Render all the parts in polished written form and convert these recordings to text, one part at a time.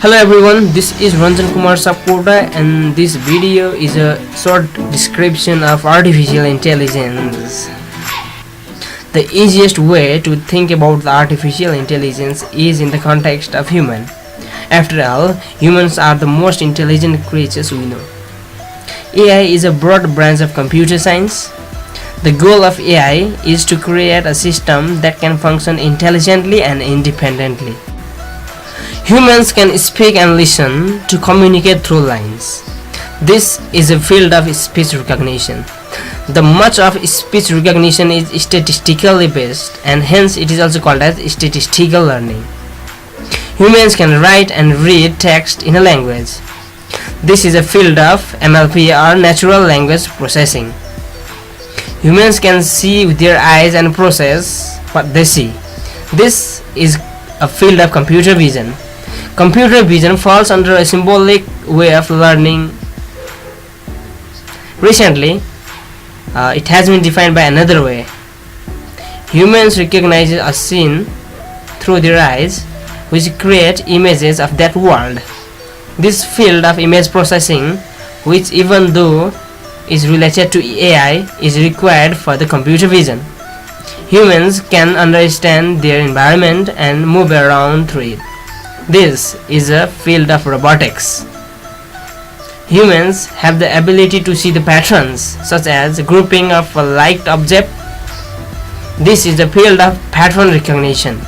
Hello everyone, this is Ranjan Kumar Sapkota and this video is a short description of artificial intelligence. The easiest way to think about the artificial intelligence is in the context of human. After all, humans are the most intelligent creatures we know. AI is a broad branch of computer science. The goal of AI is to create a system that can function intelligently and independently. Humans can speak and listen to communicate through lines. This is a field of speech recognition. The much of speech recognition is statistically based and hence it is also called as statistical learning. Humans can write and read text in a language. This is a field of NLP or natural language processing. Humans can see with their eyes and process what they see. This is a field of computer vision. Computer vision falls under a symbolic way of learning. Recently, it has been defined by another way. Humans recognize a scene through their eyes, which create images of that world. This field of image processing, which even though is related to AI, is required for the computer vision. Humans can understand their environment and move around through it. This is a field of robotics. Humans have the ability to see the patterns, such as grouping of a liked object. This is the field of pattern recognition.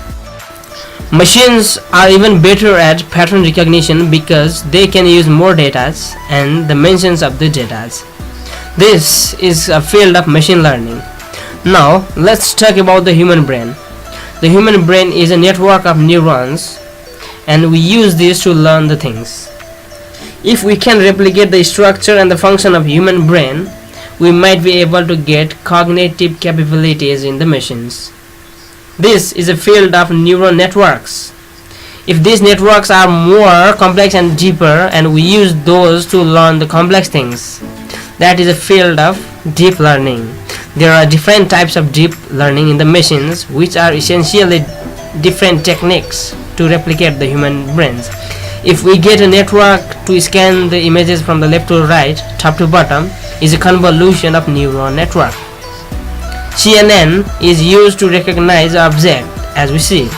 Machines are even better at pattern recognition because they can use more data and dimensions of the data. This is a field of machine learning. Now, let's talk about the human brain. The human brain is a network of neurons and we use this to learn the things. If we can replicate the structure and the function of human brain, we might be able to get cognitive capabilities in the machines. This is a field of neural networks. If these networks are more complex and deeper and we use those to learn the complex things, that is a field of deep learning. There are different types of deep learning in the machines, which are essentially different techniques to replicate the human brains. If we get a network to scan the images from the left to right, top to bottom, is a convolution of neural network. CNN is used to recognize object as we see.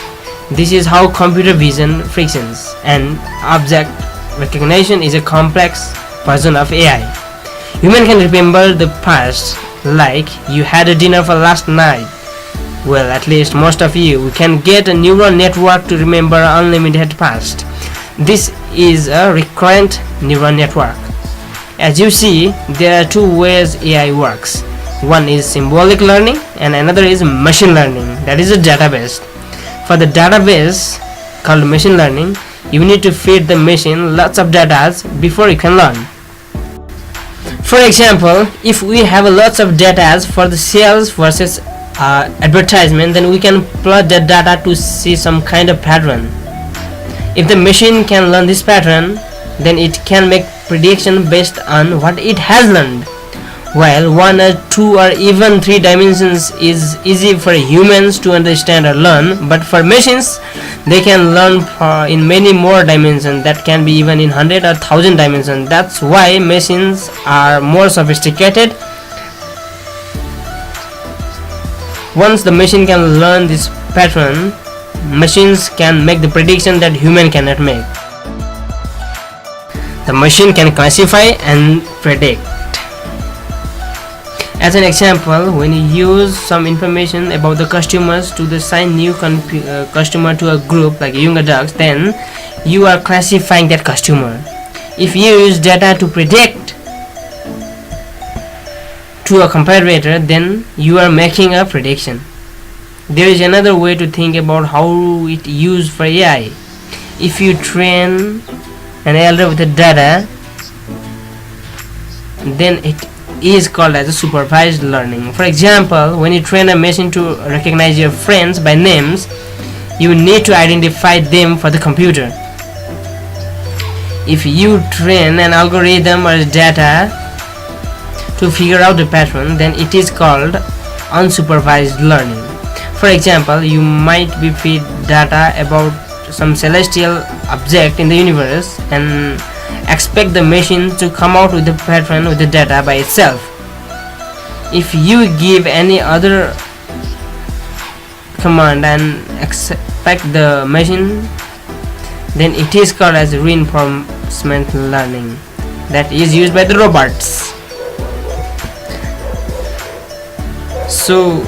This is how computer vision functions, and object recognition is a complex version of AI. Human can remember the past, like you had a dinner for last night. Well, at least most of you can get a neural network to remember unlimited past. This is a recurrent neural network. As you see, there are two ways AI works. One is symbolic learning and another is machine learning, that is a database. For the database called machine learning, you need to feed the machine lots of data before you can learn. For example, if we have lots of data for the sales versus advertisement, then we can plot that data to see some kind of pattern. If the machine can learn this pattern, then it can make prediction based on what it has learned. While 1 or 2 or even 3 dimensions is easy for humans to understand or learn, but for machines, they can learn in many more dimensions, that can be even in 100 or 1000 dimensions. That's why machines are more sophisticated. Once the machine can learn this pattern, machines can make the prediction that human cannot make. The machine can classify and predict. As an example, when you use some information about the customers to assign new customer to a group like young adults, then you are classifying that customer. If you use data to predict to a comparator, then you are making a prediction. There is another way to think about how it used for AI. If you train an elder with the data, then it is called as a supervised learning. For example, when you train a machine to recognize your friends by names, you need to identify them for the computer. If you train an algorithm or data to figure out the pattern, then it is called unsupervised learning. For example, you might be fed data about some celestial object in the universe and expect the machine to come out with the pattern with the data by itself. If you give any other command and expect the machine, then it is called as reinforcement learning, that is used by the robots. So